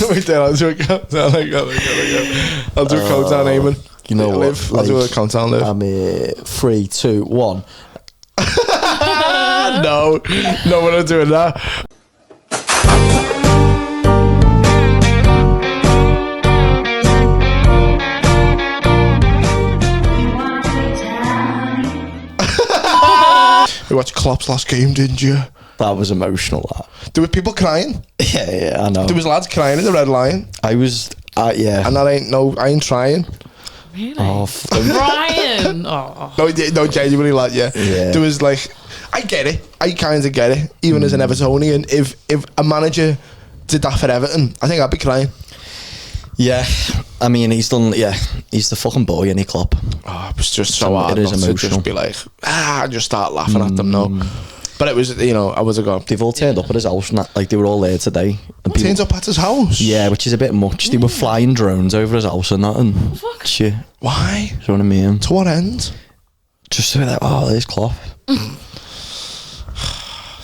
Wait there, I'll do a countdown. I'll do a countdown, Eamon. You know what? I'll do a countdown, Liv. I'm 3, 2, 1. No, we're not doing that. You watched Klopp's last game, didn't you? That was emotional, that. There were people crying. Yeah, I know. There was lads crying in the Red Lion. I was, yeah. And that I ain't trying. Really? Oh, Ryan! Oh. No, genuinely, lad, yeah. There was like, I get it. I kind of get it. Even as an Evertonian, if a manager did that for Everton, I think I'd be crying. Yeah, I mean, he's the fucking boy, isn't he, Klopp? Oh, it was just so hard. It is not emotional. to just be like, and just start laughing at them, no. But it was, I was a go. They've all turned up at his house, and that, like, they were all there today. And Turned up at his house? Yeah, which is a bit much. They were flying drones over his house and that, and shit. Why? Do you know what I mean? To what end? Just so that, oh, there's Klopp.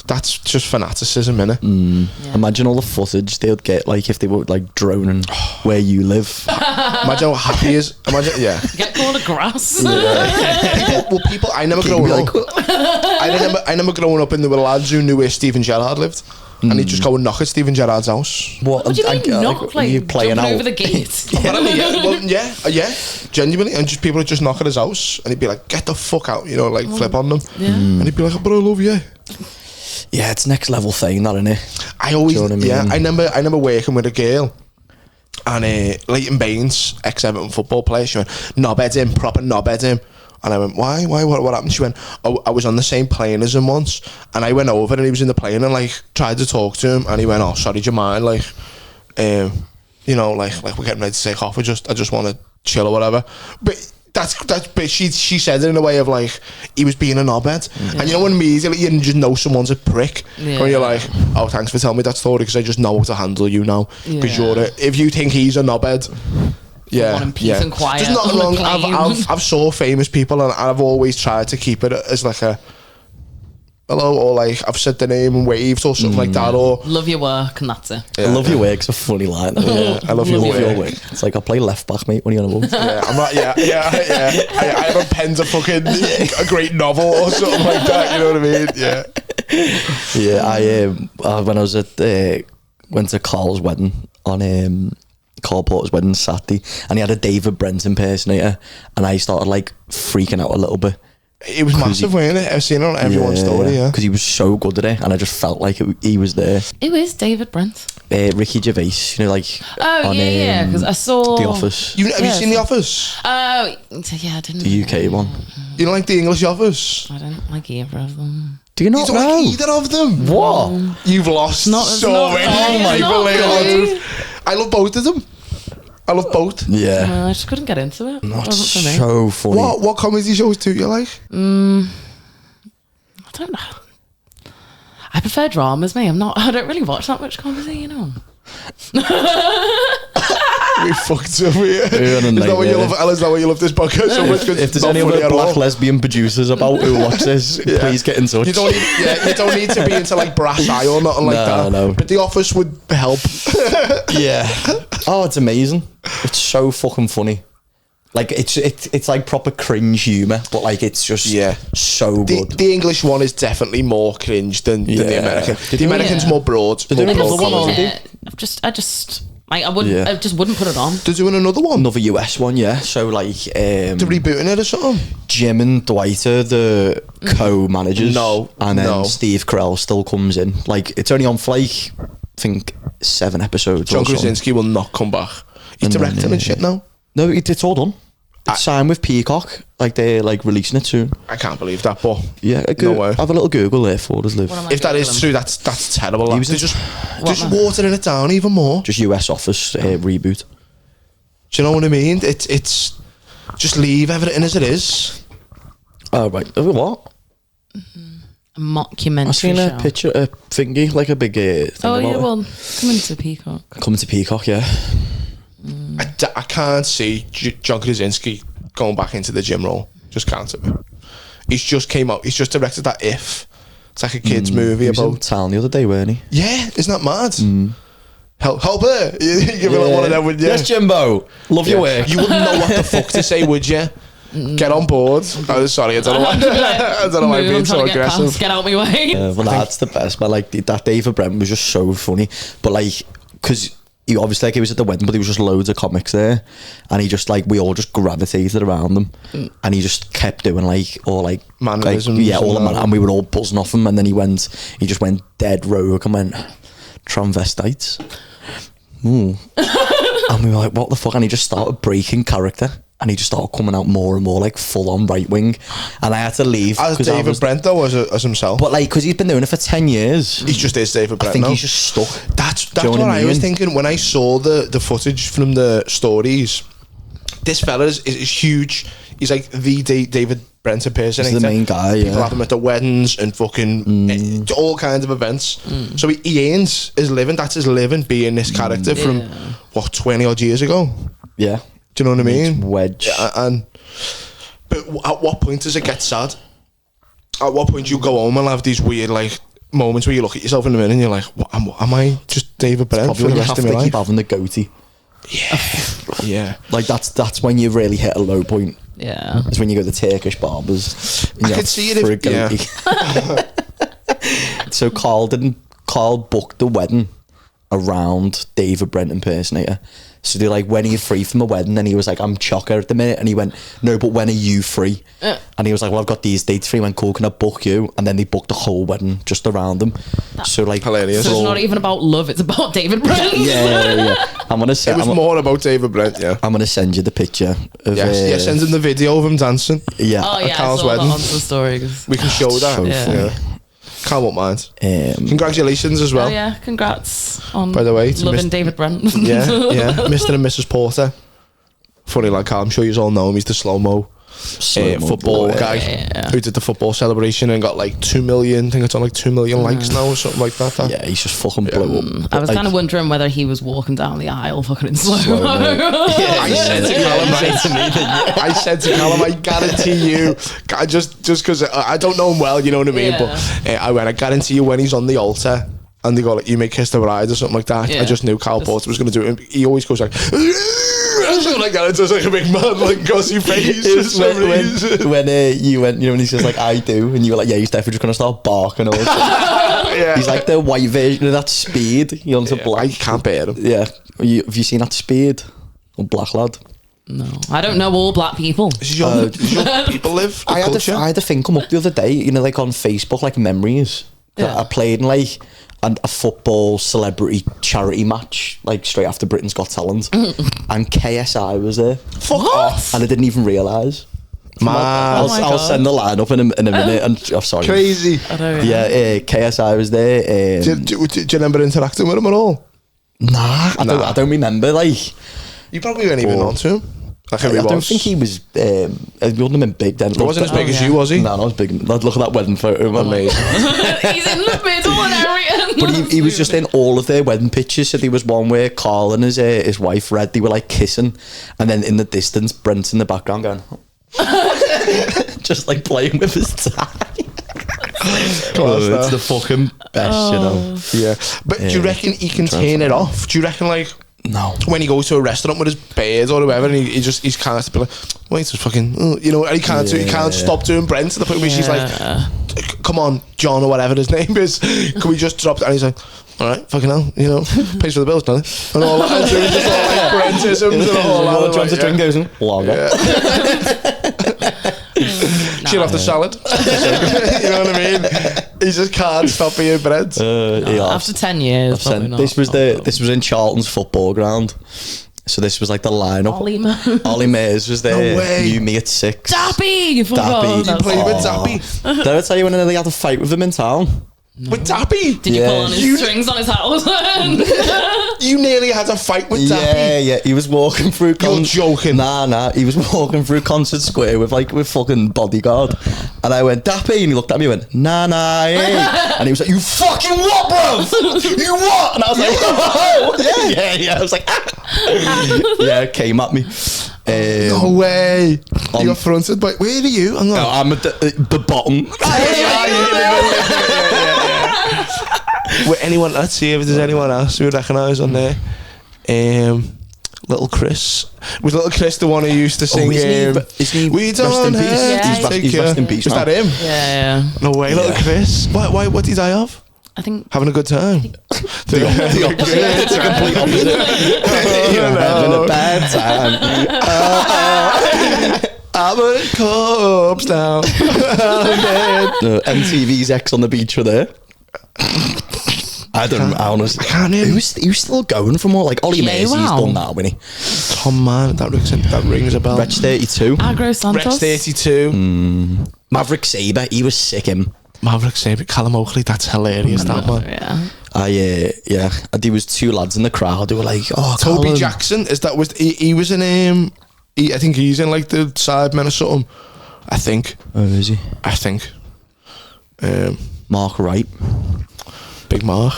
That's just fanaticism, innit? Yeah. Imagine all the footage they'd get, like, if they were, like, droning where you live. Imagine how happy he is. Imagine, yeah. Get called a grass. Yeah. people, I never growing up. I remember growing up and there were lads who knew where Steven Gerrard lived. And he'd just go and knock at Steven Gerrard's house. What do you mean knock? Like, you playing jumping out over the gate? Yeah, genuinely. And just people would just knock at his house and he'd be like, get the fuck out, flip on them. Yeah. And he'd be like, but I love you. Yeah, it's next level thing, that, isn't it? I always, Do you know what I mean? I remember working with a girl, and Leighton Baines, ex-Everton football player, she went, knobhead him, proper knobhead him. And I went, why, what happened? She went, oh, I was on the same plane as him once, and I went over and he was in the plane and like tried to talk to him, and he went, oh, sorry, do you mind, like we're getting ready to take off, I just want to chill or whatever. But but she said it in a way of like he was being a knobhead, and when immediately you just know someone's a prick when you're like, oh, thanks for telling me that story because I just know how to handle you now because if you think he's a knobhead, peace and quiet. There's nothing wrong. I've saw famous people and I've always tried to keep it as like a hello, or like I've said the name and waved or something like that, or love your work and that's it. I love your work's a funny line. I love your work. It's like, I'll play left back, mate, when you're on a boat. I'm not. I haven't penned a great novel or something like that. You know what I mean? I when I was at went to Carl's wedding on Carl Porter's wedding Saturday, and he had a David Brent impersonator, and I started like freaking out a little bit. It was massive, wasn't it? I've seen it on everyone's story, because he was so good at it, and I just felt like he was there. Who is David Brent? Ricky Gervais, because I saw The Office. Have you seen The Office? Oh, yeah, I didn't. The UK one. You don't like the English Office? I don't like either of them. Do you not You don't like either of them? What? You've lost so many people. I love both of them. I love both. Yeah. I just couldn't get into it. Not It wasn't for me. so funny. What comedy shows do you like? I don't know. I prefer dramas, mate. I don't really watch that much comedy, We fucked up here. Is that what you love? Is that what you love this podcast so much? If there's any other black lesbian producers about who watch this, please get in touch. You don't need to be into like Brass Eye or nothing like that. No. But The Office would help. Yeah. Oh, it's amazing. It's so fucking funny. Like it's like proper cringe humour, but like it's just so good. The English one is definitely more cringe than the American. The American's more broad. They're doing another one already. I just wouldn't put it on. They're doing another one. Another US one, yeah. So like they're rebooting it or something. Jim and Dwight are the co-managers. And then Steve Carell still comes in. Like it's only on for like I think 7 episodes. John Krasinski will not come back. He's directing and shit now. No, it's all done. It's signed with Peacock. Like they're like releasing it soon. I can't believe that, but no way. Have a little Google there for us, Liv. If that is true, that's terrible. They're just watering it down even more. Just US Office reboot. Do you know what I mean? It's just leave everything as it is. Oh right. What? A mockumentary. I seen a picture, a thingy, like a big. Thing coming to Peacock. Coming to Peacock, yeah. I can't see John Krasinski going back into the gym role. Just can't. He's just directed that If. It's like a kids movie he was about in town the other day, weren't he? Yeah, isn't that mad? help her. You give her like one of them, wouldn't you? Yes, Jimbo. Love your work. You wouldn't know what the fuck to say, would you? Get on board. Oh, sorry, I don't know why. I don't know why I'm being so aggressive. Get out my way. Well, that's the best. But like that David Brent was just so funny. But like, because he obviously like he was at the wedding, but there was just loads of comics there, and he just like we all just gravitated around him, and he just kept doing like all like mannerisms, all the and we were all buzzing off him, and then he just went dead rogue and went transvestites. Ooh. And we were like, what the fuck? And he just started breaking character. And he just started coming out more and more like full on right wing, and I had to leave. As David Brent though, as himself, but like because he's been doing it for 10 years, he just is David Brent. I think now. he's just stuck. That's what I was thinking when I saw the footage from the stories. This fella is huge. He's like the David Brent impersonator. He's the main guy. People have him at the weddings and fucking all kinds of events. So he earns his living. That's his living, being this character from what 20 odd years ago. Yeah. Do you know what I mean? Wedge. But at what point does it get sad? At what point do you go home and have these weird like moments where you look at yourself in the mirror and you're like, what, am I just David Brent for the rest of my life? Keep having the goatee. Yeah. Like that's when you really hit a low point. Yeah. It's when you go to Turkish barbers. I could see it for if, a goatee. So Carl booked the wedding around David Brent impersonator. So they're like, when are you free from a wedding? And he was like, I'm chocker at the minute. And he went, no, but when are you free? And he was like, well, I've got these dates free. He went, cool, can I book you? And then they booked the whole wedding just around them. So like, hilarious. So it's not even about love, it's about David Brent. Yeah. I'm gonna say it was more about David Brent. Yeah, I'm gonna send you the picture. Of, send him the video of him dancing. Yeah, oh yeah, Carl's I saw wedding. that on the story. We can show that. So yeah. Can't won't mind. Congratulations as well. Oh yeah, congrats on, by the way, loving David Brent. yeah, Mr. and Mrs. Porter. Funny like I'm sure you all know him. He's the slow-mo football guy who did the football celebration and got like 2 million. I think it's on like 2 million likes now or something like that. Yeah, he's just fucking blew up. I was kind of wondering whether he was walking down the aisle fucking in slow-mo. I said to Callum, I said to Callum, I guarantee you, just because I don't know him well, you know what I mean, but I guarantee you when he's on the altar and they go like, you may kiss the bride or something like that, I just knew Carl Porter was going to do it. He always goes like something like that. It's just like a big man, like gossy face. When you went, when he says like I do, and you were like, yeah, he's definitely just gonna start barking all the time. He's like the white version of that Speed. He owns a black. I can't bear him. Yeah, have you seen that Speed? Or Black Lad? No, I don't know all black people. Does young people live? I had a thing come up the other day. Like on Facebook, like memories. I played in like a football celebrity charity match, like straight after Britain's Got Talent, and KSI was there. Fuck off! And I didn't even realise. I'll send the line up in a minute. And I'm sorry, crazy. KSI was there. Do you remember interacting with him at all? Nah, I don't remember. Like, you probably weren't even on to him. I don't think he was. He wouldn't have been big then. He wasn't as big as you, was he? No, not as big. Look at that wedding photo, amazing. He's in the middle and everything. But he was just in all of their wedding pictures. So there was one where Carl and his wife Red, they were like kissing, and then in the distance, Brent's in the background going, just like playing with his tie. It's the fucking best, you know. Yeah, but do you reckon he can turn it off? Do you reckon like? No. When he goes to a restaurant with his beard or whatever, and he can't be like, wait, it's fucking, and he can't stop doing Brent to the point where she's like, come on, John or whatever his name is, can we just drop that? And he's like, all right, fucking hell, pays for the bills, doesn't it? And all that, and so he's just all like Brentisms and all that. John's a drink goes in, lager. Chill off the salad. You know what I mean? He just can't stop being Brent. After 10 years, this was in Charlton's football ground. So this was like the lineup. Ollie Mays was there. No way. You, me at 6. Dappy! You played with Dappy? Did I tell you when I nearly had a fight with him in town? No. With Dappy? Did you pull on his strings on his house? You nearly had a fight with Dappy? Yeah. He was walking through... You're joking. Nah. He was walking through Concert Square with fucking bodyguard. And I went, Dappy? And he looked at me and went, nah, hey. And he was like, you fucking what, bruv? You what? And I was like, oh, yeah. I was like, yeah, came at me. No way. You got fronted by... Where are you? I'm at the bottom. With anyone, let's see if there's anyone else we recognise on there. Little Chris. Was Little Chris the one who used to sing? Isn't he We rest don't in peace? Yeah, He's rest in peace. Was now. that him? Yeah. No way, Little Chris. Why? What did I have? I think Having a good time. The opposite. It's a complete opposite. You're having a bad time. Having cups down. MTV's X on the beach were there. I honestly can't hear. Who's still going from all like Ollie Mays? He's done that, winnie. Tom Man, that rings a bell. Reg 32. Agro Santos. Rex 32. Maverick Sabre, he was sick him. Maverick Sabre, Callum Oakley, that's hilarious, that man. Yeah. There was two lads in the crowd who were like, oh, Toby Callum. Jackson, he was in I think he's in like the Sidemen or something. I think. Oh, is he? I think. Mark Wright. Big Mark.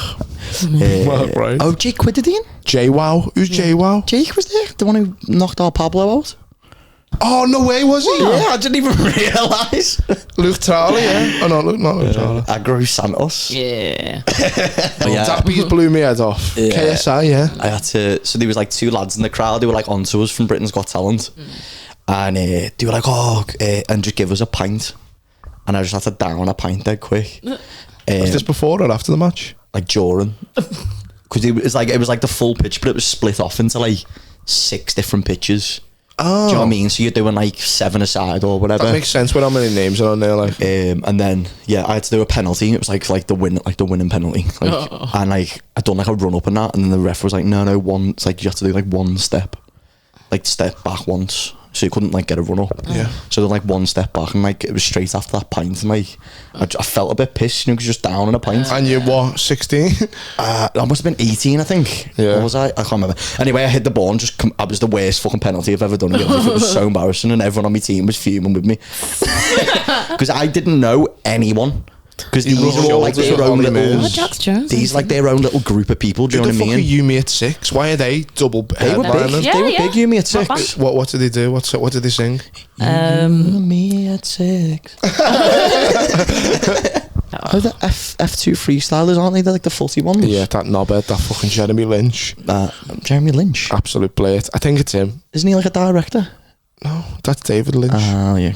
Mark Wright. Oh, Jake Quidderdine? J-Wow. Who's J-Wow? Jake was there, the one who knocked our Pablo out. Oh, no way, was he? Yeah, I didn't even realise. Luke Tarley, yeah. Oh, no, not Luke Tarley. Agro Santos. Yeah. Zappies blew me head off. Yeah. KSI, yeah. I had to. So there was like two lads in the crowd who were like onto us from Britain's Got Talent, and they were like, and just give us a pint, and I just had to down a pint dead quick. Was this before or after the match? Like during, because it was like the full pitch, but it was split off into like 6 different pitches. Oh, Do you know what I mean? So you're doing like 7 aside or whatever. That makes sense with how many names are on there. Like, and then I had to do a penalty. It was like the winning penalty. And like I done like a run up and that, and then the ref was like, no, one. It's like you have to do like one step, like step back once. So you couldn't like get a run up. Yeah. So then like one step back, and like it was straight after that pint, and like I felt a bit pissed, you know, 'cause just down in a pint. and you what? 16? I must have been 18, I think. Yeah. Or was I? I can't remember. Anyway, I hit the ball and it was the worst fucking penalty I've ever done. It was so embarrassing, and everyone on my team was fuming with me because I didn't know anyone. Because these are all like their own little. Jax Jones. These like their own little group of people. Do you know what I Who the fuck are mean? you, me at 6? Why are they double They were big. headliners? Yeah, They were yeah. big. You me at Not 6. What did they do? What did they sing? Me at 6. Oh, the F2 freestylers, aren't they? They're like the footy ones. Yeah, that knobhead, that fucking Jeremy Lynch. Jeremy Lynch. Absolute blade. I think it's him. Isn't he like a director? No, that's David Lynch. Oh, yeah.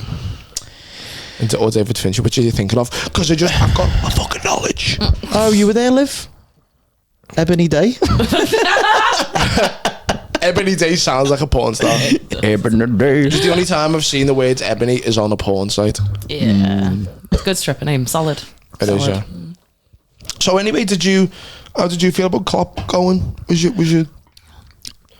Or David Fincher, which are you thinking of? Because I've got my fucking knowledge. Oh, you were there, Liv? Ebony Day? Ebony Day sounds like a porn star. Ebony Day. It's the only time I've seen the words ebony is on a porn site. Yeah. Good stripper name. Solid. It is, yeah. So anyway, how did you feel about Klopp going? Was you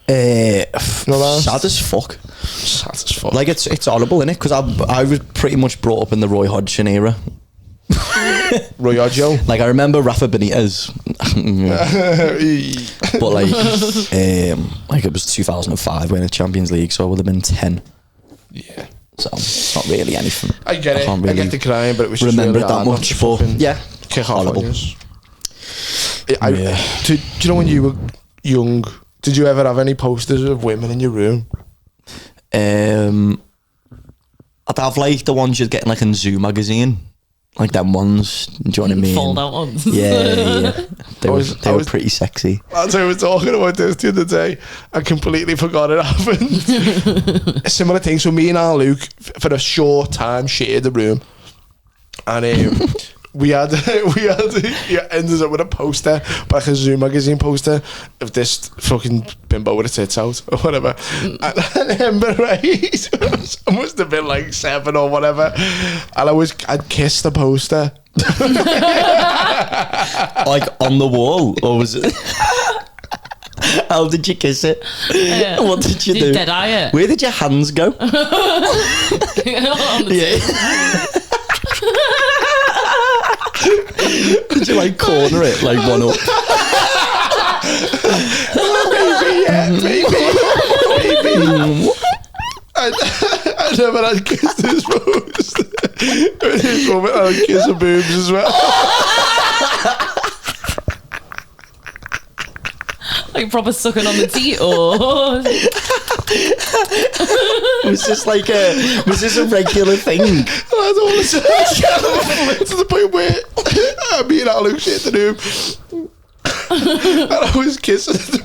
sad as fuck. sad as fuck? Like it's horrible, innit? Because I was pretty much brought up in the Roy Hodgson era. Roy Hodgson. Like I remember Rafa Benitez, but like it was 2005 when the Champions League, so I would have been 10. Yeah. So it's not really anything. I get it. can't I really get the crying, but it was just remember really it that hard not much. to But fucking yeah, kick off horrible. on yous. Do you know when you were young? Did you ever have any posters of women in your room? I'd have like the ones you'd get in like in Zoo magazine, like them ones. Do you know what I mean? Fold out ones. Yeah. They were was- pretty sexy. As I was talking about this the other day, I completely forgot it happened. A similar thing. So me and our Luke, for a short time, shared the room, and we had ended up with a poster, like a Zoo magazine poster of this fucking bimbo with her tits out or whatever. And I remember, right, I must have been like 7 or whatever, and I'd kissed the poster. Like on the wall, or was it? How did you kiss it? Yeah. What did you Did do? dead eye it? Where did your hands go? On the Yeah. Did you like corner it, like one up? Maybe. I never had kissed this poster. This woman had a kiss her boobs as well. Like proper sucking on the teat, or Was this a regular thing? I don't want to say to the point where me and Alex shit the room. And I was kissing the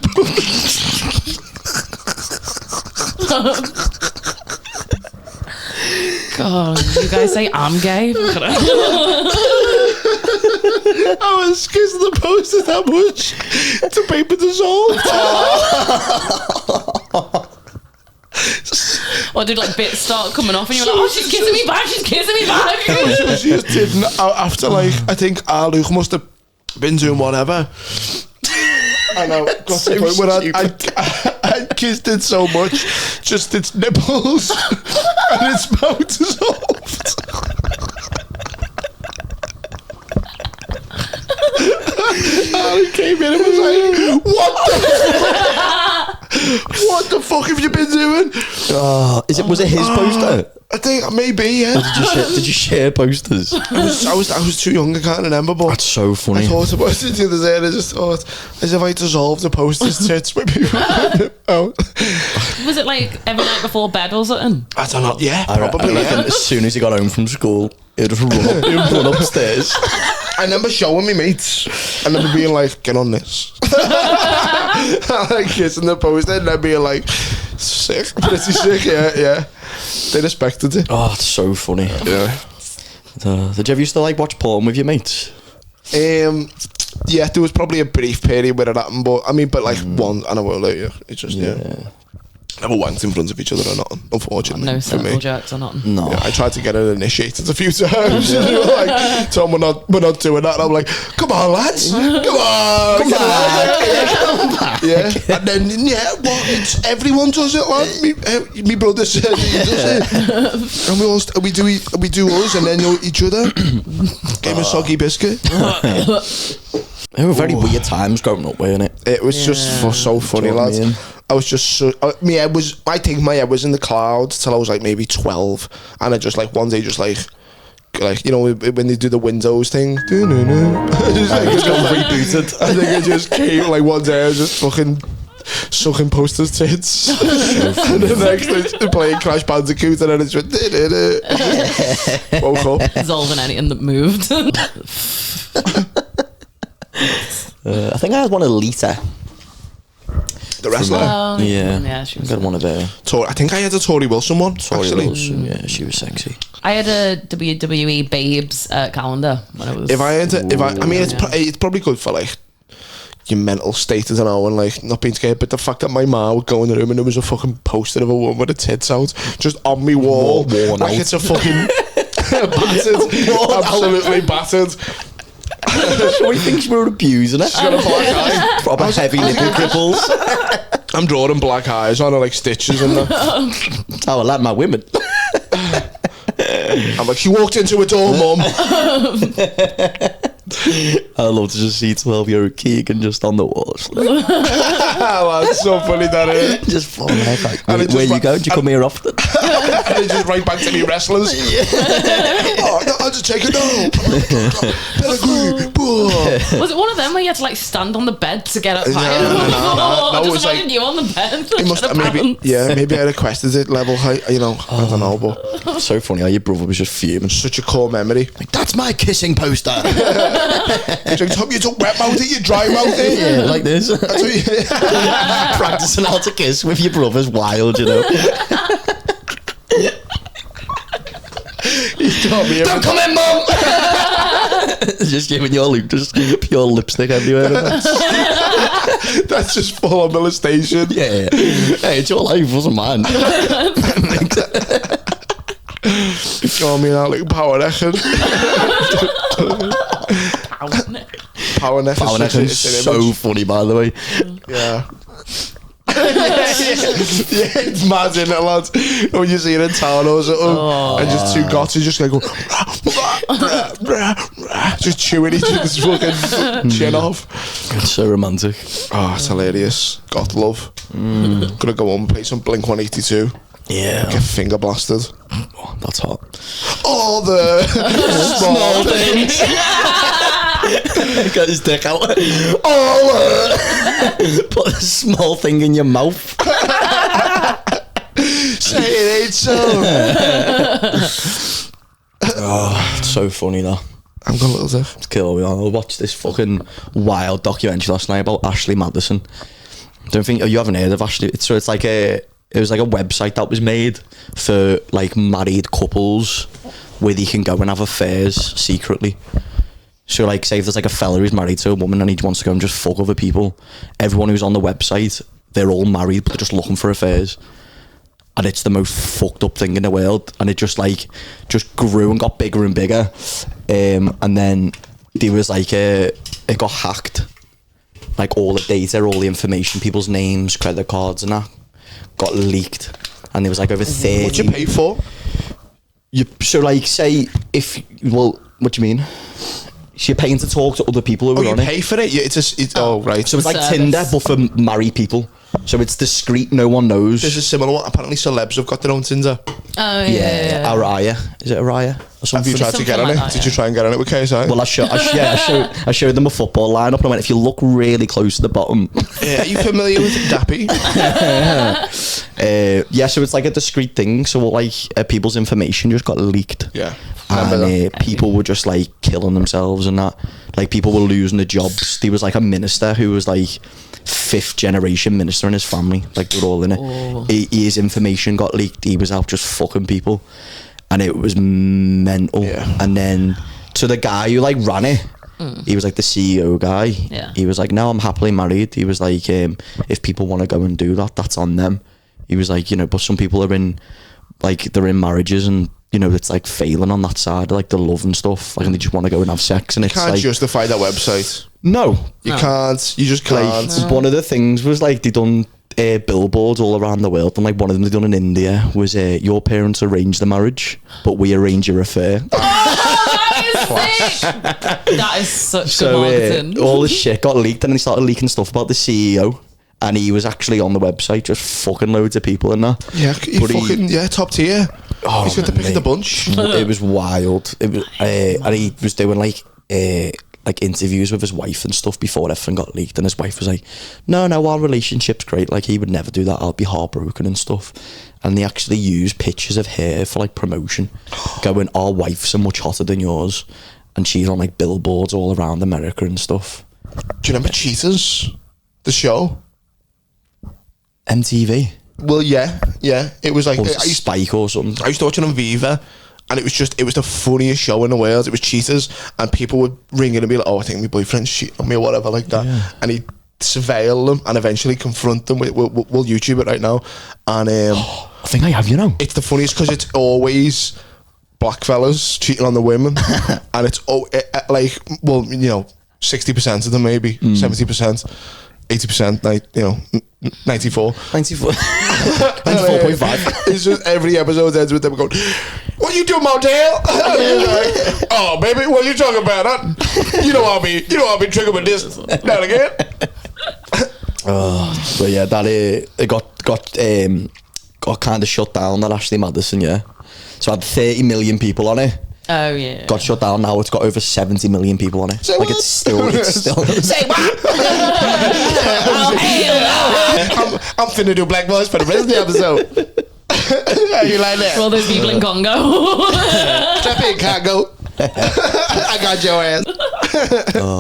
God, you guys say I'm gay? I was kissing the poster that much to paper dissolved. Or did like bits start coming off and you're like, oh, she's kissing me back, she's kissing me back. So she just didn't. After like, I think Luke must have been doing whatever. And I got to the point where I kissed it so much, just its nipples and its mouth dissolved. Ali came in and was like, what the fuck have you been doing? Was it his poster? I think maybe, yeah. Did you share posters? I was too young, I can't remember, but That's so funny. I thought about it the other day and I just thought, as if I dissolved the poster's tits, maybe. Oh. Was it like every night before bed or something? I don't know, yeah, I probably, reckon yeah. as soon as he got home from school, he'd just run upstairs. I remember showing me mates. I remember being like, get on this. Like kissing the poster and then being like, sick, pretty sick, yeah. They respected it. Oh, it's so funny. Yeah. Did you ever used to like watch porn with your mates? Yeah, there was probably a brief period where it happened, but I mean, one, and I won't let you. It's just, yeah. Never wanked in front of each other or nothing, unfortunately. No for me. circle jerks or nothing. No. Yeah, I tried to get it initiated a few times. And they were like, Tom, we're not doing that. And I'm like, come on, lads. Come on. Come back. Yeah. And then, it's everyone does it, lad. Me brother said he does it. And we do us and then each other. Game of soggy biscuit. They were very weird times growing up, weren't it? It was just so funny, Do you know what I lads. mean? I was just so. I think my head was in the clouds till I was like maybe 12, and I just like one day just like you know when they do the Windows thing, just got rebooted. I think it just came like one day I was just fucking sucking posters tits, and the next day playing Crash Bandicoot, and then it's just woke up. Dissolving anything that moved. I think I had one of Lita. The wrestler. Yeah, she I was. got one of her. I think I had a Tori Wilson one. Actually, Wilson, yeah, she was sexy. I had a WWE Babes calendar when I was. It's probably good for like your mental state, I don't know, and like not being scared. But the fact that my ma would go in the room and there was a fucking poster of a woman with her tits out just on me wall, Worn like out. it's a fucking battered, absolutely battered. We think we were abusing her. She's got a black eye. Proper heavy nipple cripples. I'm drawing black eyes on her like stitches and that. That's how I like my women. I'm like, she walked into a door, mum. I love to just see 12-year-old Keegan just on the wall. That's so funny, that is. Just falling out like, And it where just you go? Do you come here often? And it's just right back to me wrestlers. Oh, no, I'll just take it down. Was it one of them where you had to like stand on the bed to get up higher? No, Just it was like- imagine you on the bed. It must maybe I requested it level height, you know. I don't know, but So funny how your brother was just fuming. such a core memory. Like, that's my kissing poster. He's like, Tom, you don't wet mouth it, you dry mouth it. Yeah, like this. That's what you- Practicing how to kiss with your brother's wild, you know. He's taught me Don't come in, mum. Just giving your lip, just pure lipstick everywhere. That's just full on molestation. Yeah. Hey, it's your life, wasn't mine. Show me that like power necking. Power neck. Power neck is so funny, by the way. Yeah. Yeah, it's mad, isn't it, lads? When you see it in town or something, and just two goths just like go, just chewing each other's fucking chin off. It's so romantic. Oh, it's hilarious. Goth love. Gonna go home and play some Blink 182. Yeah. Get finger blasted. Oh, that's hot. All the small things. Got his dick out. Put a small thing in your mouth. Say it ain't so. Oh, it's so funny though. I've got a little dick. It's cool. I watched this fucking wild documentary last night about Ashley Madison. Don't think you haven't heard of Ashley. It was like a website that was made for like married couples where they can go and have affairs secretly. So like, say if there's like a fella who's married to a woman and he wants to go and just fuck other people, everyone who's on the website, they're all married but they're just looking for affairs. And it's the most fucked up thing in the world. And it just grew and got bigger and bigger. And then there was like it got hacked. Like all the data, all the information, people's names, credit cards and that got leaked. And there was like over 30. What you pay for? So like, say what do you mean? So you're paying to talk to other people who are on it. You pay for it? Yeah, right. So it's like Service. Tinder, but for married people. So it's discreet, no one knows. There's a similar one. Apparently celebs have got their own Tinder. Oh, yeah. Araya. Is it Araya? Or Have you tried to get Something on it? like that, Did you try and get on it with KSI? Well, I showed them a football lineup and I went, if you look really close to the bottom. Are you familiar with Dappy? So it's like a discreet thing. So like people's information just got leaked. Yeah. And people were just like killing themselves and that. Like people were losing their jobs. There was like a minister who was like 5th generation minister in his family. Like they're all in it. His information got leaked. He was out just fucking people. And it was mental. Yeah. And then to the guy who like ran it, he was like the CEO guy. Yeah. He was like, no, I'm happily married. He was like, if people want to go and do that, that's on them. He was like, but some people are in, like, they're in marriages and, it's like failing on that side, like the love and stuff, like, and they just want to go and have sex. And You it's can't like, justify that website. no. You can't. You just can't. Like, one of the things was like, they done billboards all around the world, and like one of them they done in India was your parents arranged the marriage, but we arrange your affair. That is sick. That is such good marketing. All this shit got leaked, and then they started leaking stuff about the CEO, and he was actually on the website just fucking loads of people and that. Yeah, top tier. He's got the pick of the bunch. It was wild. It was, and he was doing like interviews with his wife and stuff before everything got leaked, and his wife was like, no, our relationship's great, like he would never do that, I'll be heartbroken and stuff. And they actually used pictures of her for like promotion, going, our wife's so much hotter than yours, and she's on like billboards all around America and stuff. Do you remember Cheaters? The show? MTV? Well, yeah. It was like Or Spike or something. I used to watch it on Viva, and it was the funniest show in the world. It was Cheaters, and people would ring in and be like, I think my boyfriend's cheating on me or whatever like that. Yeah. And he'd surveil them and eventually confront them. We'll YouTube it right now. And I think I have, it's the funniest because it's always black fellas cheating on the women. And it's 60% of them maybe, 70%, 80%, 94. 94.5. It's just every episode ends with them going, what you do, motel? Like, oh, baby, what you talking about? Huh? You know I'll be triggered with this. Not again. But yeah, that it got kind of shut down, that Ashley Madison, yeah. So it had 30 million people on it. Oh yeah. Got shut down. Now it's got over 70 million people on it. Say like what? it's still say what? Oh, hell no. I'm finna do black voice for the rest of the episode. How you like that? For all those people in Congo. Step in, Congo. I got your ass.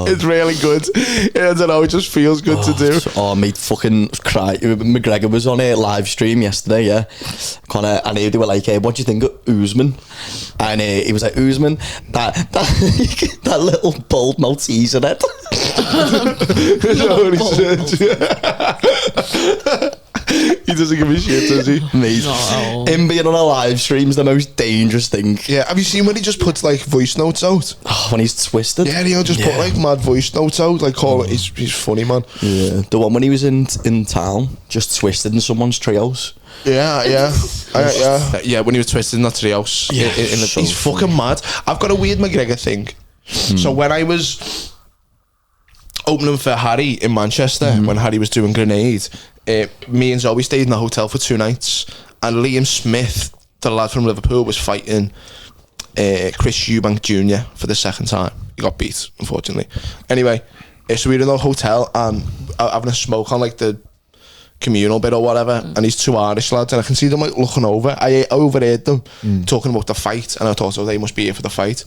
It's really good. I don't know, it just feels good to do. Oh, mate, fucking cry. McGregor was on a live stream yesterday, yeah. And they were like, what do you think of Usman? And he was like, Usman, that little bald Maltese in it. He doesn't give a shit, does he? Mate, him being on a live stream is the most dangerous thing. Yeah, have you seen when he just puts like voice notes out? Oh, when he's twisted. Yeah, he'll just put like mad voice notes out, like he's funny, man. Yeah, the one when he was in town, just twisted in someone's treehouse. Yeah, when he was twisted in that treehouse. Yeah, he's fucking mad. I've got a weird McGregor thing. So when I was opening for Harry in Manchester, when Harry was doing Grenade, me and Zoe stayed in the hotel for 2 nights, and Liam Smith, the lad from Liverpool, was fighting Chris Eubank Jr. for the second time. He got beat, unfortunately. Anyway, so we were in the hotel and having a smoke on like the communal bit or whatever, and these two Irish lads, and I can see them like looking over. I overheard them talking about the fight, and I thought, oh, they must be here for the fight.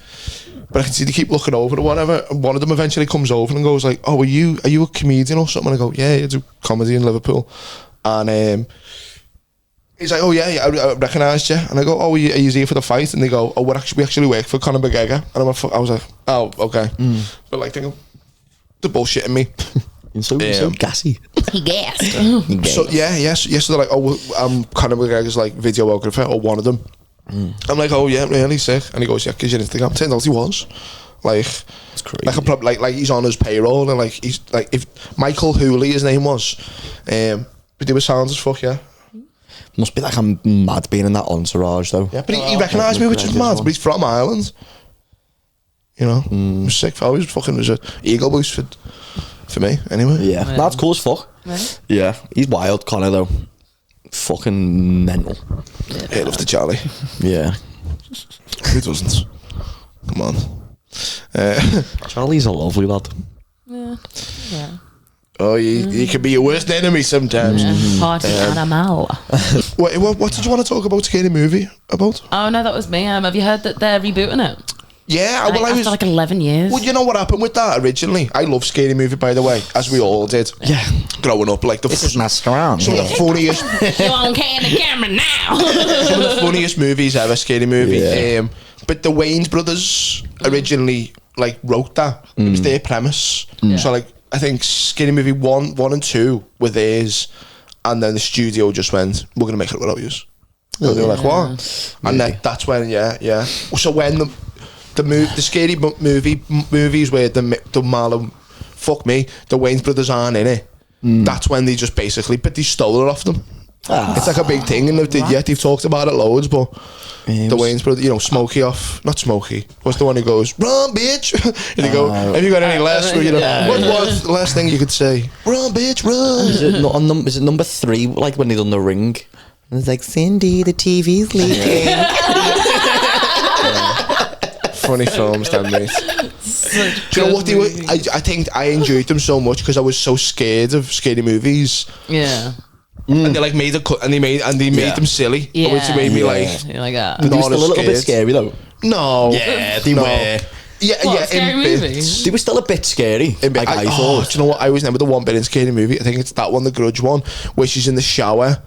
But I can see they keep looking over or whatever, and one of them eventually comes over and goes like, oh, are you a comedian or something? And I go, yeah, I do comedy in Liverpool. And he's like, oh yeah, I recognised you. And I go, oh, are you here for the fight? And they go, oh, we actually work for Conor McGregor. And I was like, oh, okay. But like, they're bullshitting me. You're so gassy. He gassed. So so they're like, oh, I'm Conor McGregor's like videographer, or one of them. I'm like, oh yeah, really sick. And he goes, yeah, because your Instagram. Turns out he was like, it's crazy. Like he's on his payroll, and like he's like, if Michael Hooley his name was, but he was sound as fuck, yeah. Must be like I'm mad being in that entourage though. Yeah, but he recognised me, which is mad. But he's from Ireland. You know, he was sick. He was fucking was an ego boost for me anyway. Yeah, that's cool as fuck. Right? Yeah, he's wild, Connor though. Fucking mental. Yeah, love the Charlie. Yeah. Who doesn't? Come on. Charlie's a lovely lad. Yeah. Oh, you can be your worst enemy sometimes. Party animal. What did you want to talk about? Scary movie about? Oh no, that was me. Have you heard that they're rebooting it? Yeah, well, after like 11 years. Well, you know what happened with that originally? I love Scary Movie, by the way, as we all did. Yeah. Growing up, like This is not strong. some of the funniest, You on the camera now? some of the funniest movies ever. Scary Movie. Yeah. But the Wayans brothers originally like wrote that. It was their premise. So like, I think Scary Movie 1 and 2 were theirs, and then the studio just went, "We're gonna make it without you." And they were like, "What?" And that's when, yeah. So when the scary movies where the Marlon, fuck me, the Wayans brothers aren't in it. That's when they just basically, but they stole it off them. It's like a big thing, and they've talked about it loads, but the Wayans brothers, you know, not Smokey. What's the one who goes, "Run, bitch"? And they go, "Have you got any less?" You know, what was the last thing you could say? "Run, bitch, run." Is it number 3? Like when they done The Ring, and it's like, Cindy, the TV's leaking. Funny films, damn mate. Do you know what they were? I think I enjoyed them so much because I was so scared of scary movies. Yeah. And they like made they made them silly, which made me like. You're like that. They were still a little bit scary though. No. Yeah, they were. Yeah, Scary in Movie? bits. They were still a bit scary. Like, I thought. do you know what? I always remember the one bit in Scary Movie. I think it's that one, the Grudge one, where she's in the shower.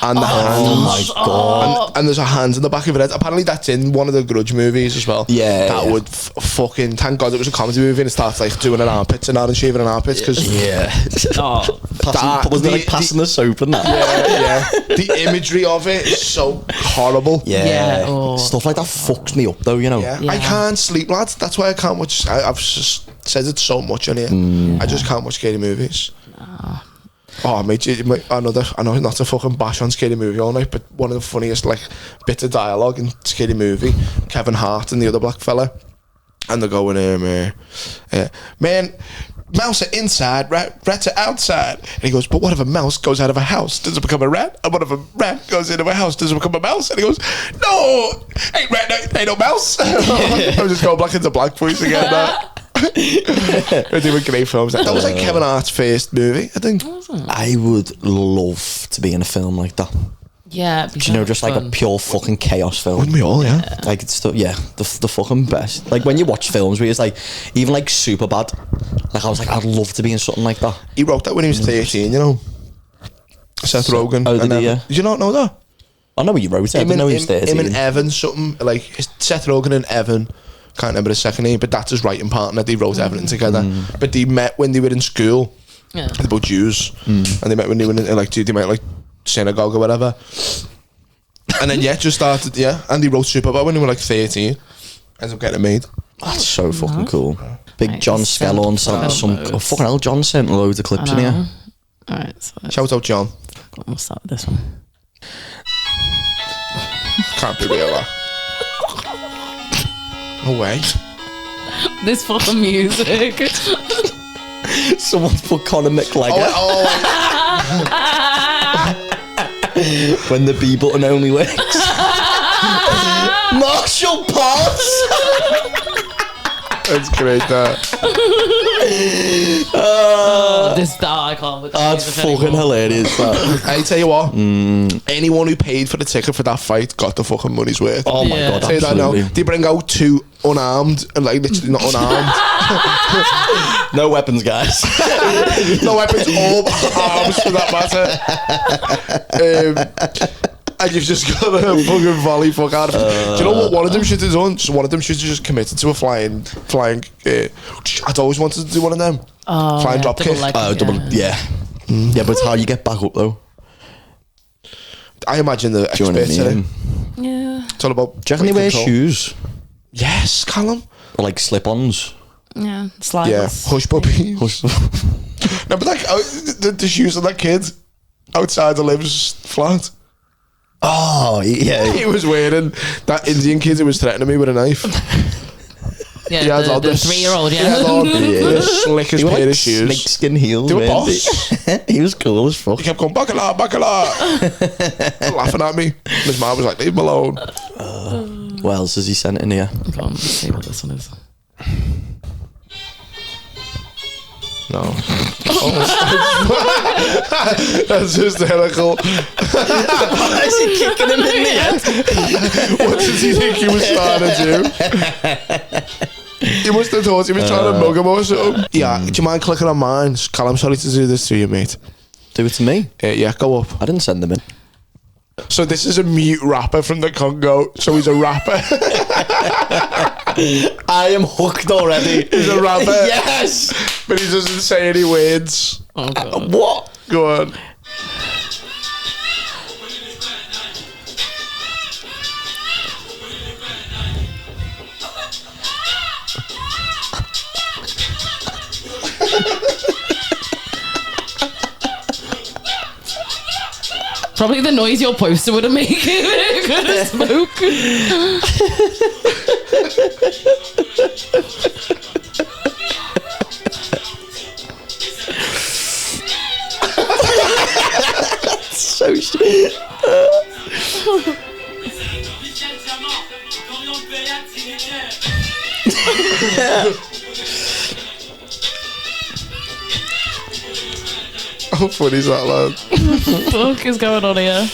And the hands. Oh my god! And there's a hand in the back of her head. Apparently, that's in one of the Grudge movies as well. Yeah, that would fucking. Thank God it was a comedy movie and it starts like doing an armpits and not shaving an armpits because wasn't it like passing the soap and that? Yeah. The imagery of it is so horrible. Stuff like that fucks me up though, you know. Yeah. I can't sleep, lads. That's why I can't watch. I've just said it so much on here. I just can't watch scary movies. Oh, mate, I know not to fucking bash on Scary Movie all night, but one of the funniest like bits of dialogue in Scary Movie, Kevin Hart and the other black fella, and they're going, man, mouse are inside, rats are outside. And he goes, but what if a mouse goes out of a house? Does it become a rat? And what if a rat goes into a house? Does it become a mouse? And he goes, no, ain't no mouse. I'm just going black into black voice again. They're doing great films. That was like Kevin Hart's first movie, I think. I would love to be in a film like that. Yeah, Do you know, just like a pure fucking chaos film. Wouldn't we all, yeah? Like it's the fucking best. Like when you watch films where it's like even like Superbad. Like I was like, I'd love to be in something like that. He wrote that when he was 13, you know. Seth Rogen. Oh, did he? Yeah. Did you not know that? I know he wrote it. I didn't know he was 13. Him and Evan, something like Seth Rogen and Evan. Can't remember his second name, but that's his writing partner. They wrote everything together. But they met when they were in school. They're both Jews, and they met when they were in like synagogue or whatever. And then just started and they wrote Superbad when they were like 13. Ends up getting made. That's so fucking cool. Big John Skellorn sent some fucking hell. John sent loads of clips in here. Alright, so Shout out John. we'll start with this one. Can't be real. That. No way. This fucking music. Someone's put Conor McGregor. When the B button only works. Marshall Potts. That's great, that. I can't with That's fucking hilarious. That. I tell you what, anyone who paid for the ticket for that fight got the fucking money's worth. Oh my Yeah. god, Say that now. absolutely. They bring out 2 unarmed, and like literally not unarmed. No weapons, guys. No weapons, all arms for that matter. And you've just got a fucking volley fuck out of it. Do you know what one of them should have done? So one of them should have just committed to a flying. I'd always wanted to do one of them. Flying drop kick. Yeah. Yeah, but it's how you get back up though. I imagine the Do you know what I experts in mean? it. Yeah. It's all about. Do you reckon they wear control. shoes? Yes, Callum. Or like slip-ons? Yeah. Sliders. Yeah, hush puppy. No, but like the shoes of that kid outside the lives flat. Oh, yeah. He was wearing that Indian kid who was threatening me with a knife. Yeah, He had the on the 3-year-old, He had on the slickest He wore pair like of shoes. snakeskin heels. They were weren't boss. they? He was cool as fuck. He kept going, bacala, bacala. Laughing at me. And his mum was like, leave him alone. What else has he sent in here? Come on, let's see what this one is. No. That's hysterical. Why is he kicking him in the head? What did he think he was trying to do? He must have thought he was trying to mug him or something. Yeah, do you mind clicking on mine? Callum, sorry to do this to you, mate. Do it to me. Yeah, go up. I didn't send them in. So this is a mute rapper from the Congo. So he's a rapper. I am hooked already. He's a rapper. Yes. But he doesn't say any words. Oh, God. What? Go on. Probably the noise your poster would have made. Could have smoke. So shit. How funny is that, lad? Fuck is going on here?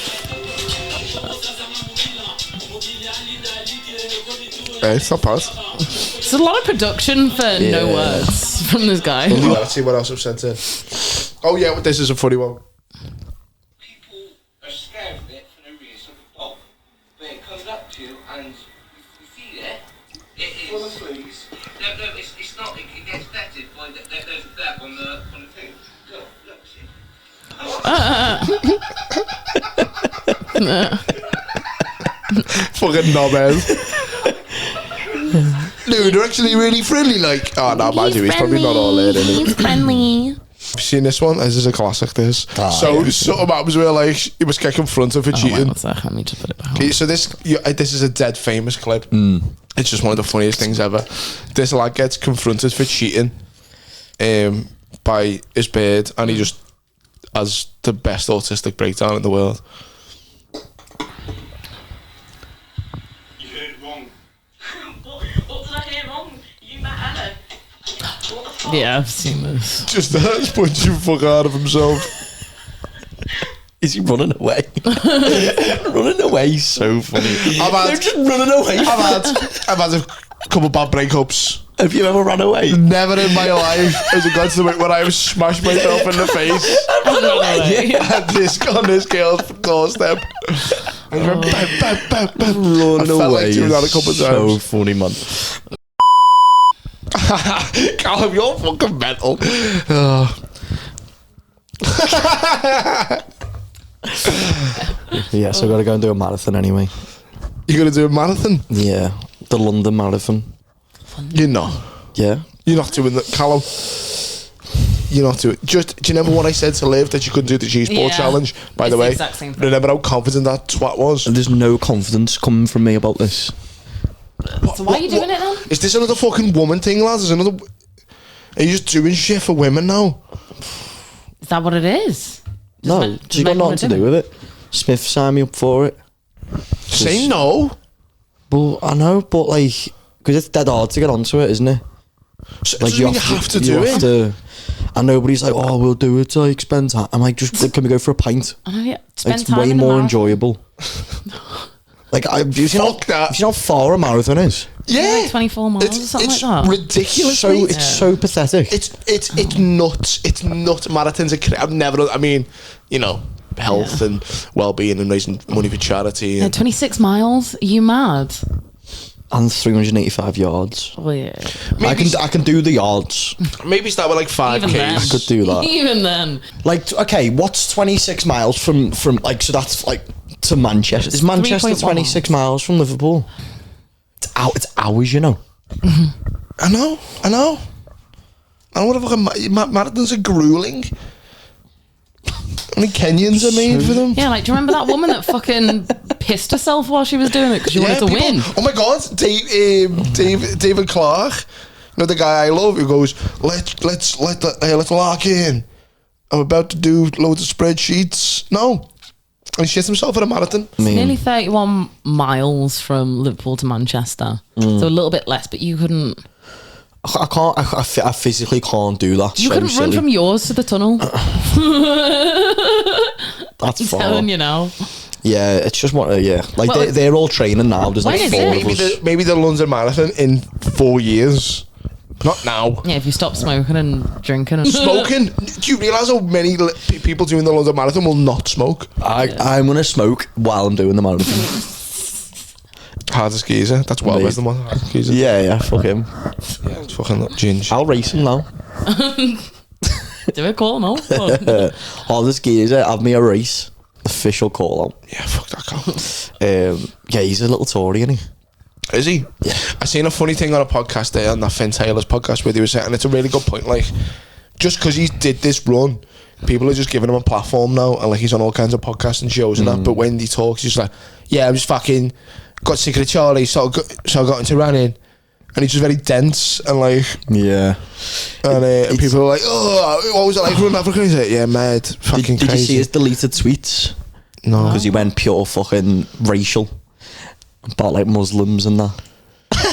Hey, it's not bad. It's a lot of production for no words from this guy. Let's see what else I've sent in. Oh yeah, this is a funny one. People are scared of it for no reason, but it comes up to you and you feel it. It is. Full of fleas. No, it's not. It gets vetted by there's a vet on the thing. Look, see. Fucking knobhead. No, they're actually really friendly. Like, oh no, mind you, he's probably not all there. He's friendly. Have you seen this one? This is a classic. This. So something happens where like he was getting confronted for Oh, wait, cheating. one sec. Let me just put it back. So this is a dead famous clip. It's just one of the funniest things ever. This lad gets confronted for cheating by his bird, and he just has the best autistic breakdown in the world. You heard it wrong. What did I hear wrong? You met Ellen. What the fuck? Yeah, I've seen this. Just that's punching fuck out of himself. Is he running away? Running away is so funny. They're just running away. I've had a couple bad breakups. Have you ever run away? Never in my life has it got to the point where I have smashed myself in the face at this girl's doorstep. I went bam, bam, bam, bam. Running I felt away like doing that a is couple of so times. funny, man. Callum, you're fucking mental. Oh. Yeah, so I got to go and do a marathon anyway. You're going to do a marathon? Yeah, the London Marathon. You're not. Yeah. You're not doing that, Callum. You're not doing. Do you remember what I said to Liv that she couldn't do the cheese ball Yeah. challenge? By It's the the way, exact same thing. remember how confident that twat was? There's no confidence coming from me about this. So why are you doing it then? Is this another fucking woman thing, lads? Is another? Are you just doing shit for women now? Is that what it is? No, men- she's got men nothing wanna to do do with it. Smith signed me up for it. Say no. But I know, but like, because it's dead hard to get onto it, isn't it? So, like you have to do it. And nobody's like, oh, we'll do it. Like, spend time. I'm like, just can we go for a pint? Spend time way in more the enjoyable. Like, you know how far a marathon is? Yeah, like 24 miles or something like that. Ridiculous. It's so pathetic. It's nuts. It's nuts. Marathons. I've never. I mean, you know, health and well-being and raising money for charity. Yeah, 26 miles. Are you mad? And 385 yards. Oh yeah. I can do the yards. Maybe start with like 5Ks. I could do that. Even then. Like, okay, what's 26 miles from like, so that's like to Manchester. Is Manchester 26 miles from Liverpool? It's hours, you know. I know. And what the fucking marathons are grueling. I mean, Kenyans are made for them. Yeah, like, do you remember that woman that fucking pissed herself while she was doing it because she wanted to win? Oh my God, David Clark, you know the guy I love, who goes, let's lock in. I'm about to do loads of spreadsheets. No, and he shits himself at a marathon. It's nearly 31 miles from Liverpool to Manchester, so a little bit less. But you couldn't. I can't. I physically can't do that. You couldn't run from yours to the tunnel. That's far. I'm telling you now. Yeah, it's just what. Yeah, like well, they're all training now. There's like 4 of us. Maybe the London Marathon in 4 years. Not now. Yeah, if you stop smoking and drinking and smoking. Do you realise how many people doing the London Marathon will not smoke? I'm gonna smoke while I'm doing the marathon. Hardest geezer. That's well the one. Yeah, fuck him. Yeah, it's fucking ginge. I'll race him now. Do it, call him out. Hardest geezer, have me a race. Official call out. Yeah, fuck that call. Yeah, he's a little Tory, isn't he? Is he? Yeah. I seen a funny thing on a podcast there, on that Finn Taylor's podcast, where he was saying, and it's a really good point, like, just because he did this run, people are just giving him a platform now, and like he's on all kinds of podcasts and shows and that, but when he talks, he's like, yeah, I was fucking got sick of Charlie, so I got into running, and he's just very dense and like, yeah, and people are like, oh, what was it like running Africa? He's like, yeah, mad, fucking did crazy. You see his deleted tweets? No, because he went pure fucking racial about like Muslims and that.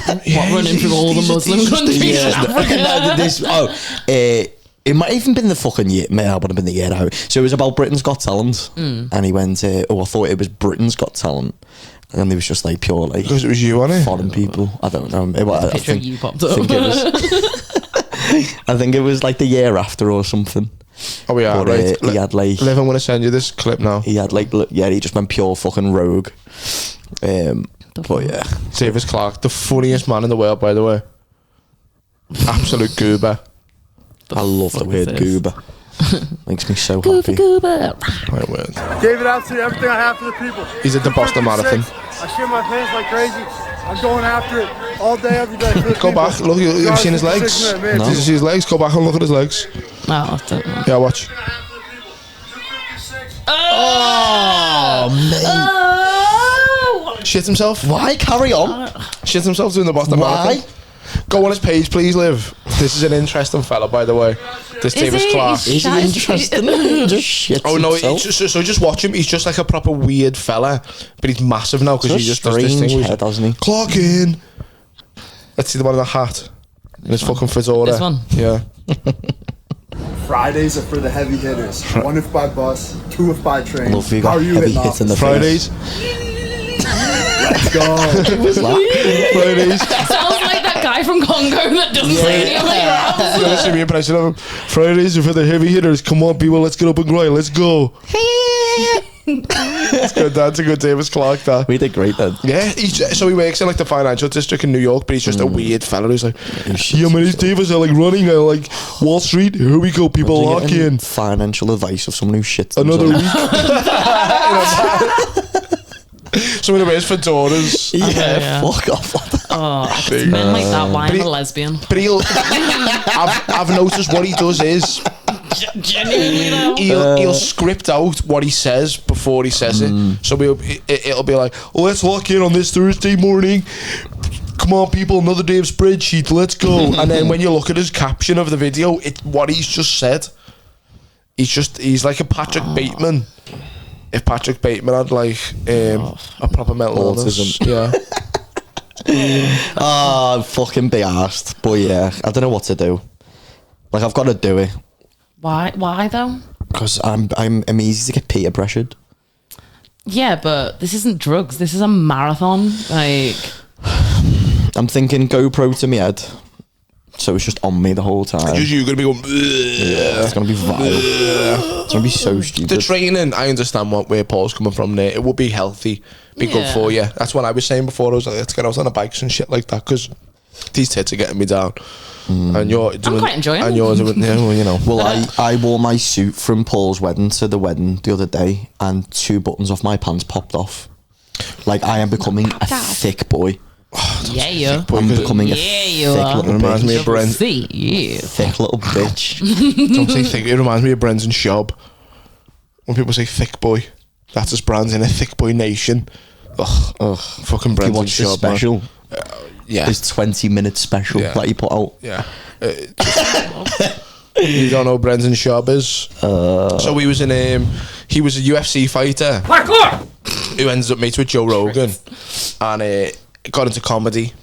What, running through all the Muslim countries? It might even been the fucking year. May have been the year out. So it was about Britain's Got Talent, and he went, I thought it was Britain's Got Talent. And then there was just like pure like because it was you on it, foreign people. I don't know. I think you popped up. I think it was like the year after or something. Oh yeah, but, right. He had like. Liv, I'm gonna send you this clip now. He had like he just went pure fucking rogue. But yeah, Davis Clark, the funniest man in the world, by the way. Absolute goober. I love the word goober. Makes me so happy. Goober. Right word. Gave it absolutely everything I have for the people. He's at the Boston Marathon. I shit my pants like crazy. I'm going after it all day, every day. Go back, look. Have you seen his legs? No. Did you see his legs? Go back and look at his legs. Oh, I don't know. Yeah, watch. Oh, mate. Oh! Shit himself. Why? Carry on. Shit himself doing the Boston Marathon. Go on his page, please, Liv. This is an interesting fella, by the way. This Davis Clark. Is he interesting? Just shit. Oh no! So Just watch him. He's just like a proper weird fella, but he's massive now because he just does this thing. Head, doesn't he? Clock in. Let's see the one in the hat. In his fucking fedora. This one. Yeah. Fridays are for the heavy hitters. 1 if by bus, 2 if by train. Love you How got are you heavy hitting hits in the Fridays. Let's go. Fridays. Sounds like that guy from Congo that doesn't say any of the That's the impression of him. Fridays are for the heavy hitters. Come on, people, let's get up and grind. Let's go. That's good. That's a good Davis Clark. That We did great then. yeah. So he works in like the financial district in New York, but he's just a weird fella who's like, yeah, my name's Davis. I like running. I like Wall Street. Here we go, people, lock in. Financial advice of someone who shits Another themselves. week. Someone who wears fedoras. Yeah, fuck off. Oh, it's men like that. Why I'm a lesbian? But I've noticed what he does is Genuinely he'll script out what he says before he says it. So it'll be like, oh, let's lock in on this Thursday morning. Come on, people, another day of spreadsheet. Let's go. And then when you look at his caption of the video, it's what he's just said. He's like a Patrick Bateman. If Patrick Bateman had like a proper mental illness, autism. yeah. Oh, fucking be arsed. But yeah, I don't know what to do. Like, I've got to do it. Why though? Because I'm easy to get peer pressured. Yeah, but this isn't drugs. This is a marathon. Like, I'm thinking GoPro to my head. So it's just on me the whole time. You're going to be going, Yeah, it's going to be vile. It's going to be so stupid. the training, I understand where Paul's coming from there. It would be healthy, be good Yeah. for you. That's what I was saying before. I was like, let's get out on the bikes and shit like that, because these tits are getting me down. And you're doing, quite enjoying and it. yours, yeah, well, you know. Well, I wore my suit from Paul's wedding to the wedding the other day, and 2 buttons off my pants popped off. Like, I am becoming a thick boy. yeah, you. I'm becoming a Yeah, you thick are. little Reminds bitch. me of Brent. See, yeah. Thick little bitch. Don't say thick. It reminds me of Brendan Schaub. When people say thick boy, that's his brand's in a thick boy nation. Ugh, fucking He Brendan wants his Schaub, man. special. Yeah, His 20-minute special Yeah. that he put out. yeah. You don't know who Brendan Schaub is? So he was he was a UFC fighter who ends up mates with Joe Rogan, and got into comedy,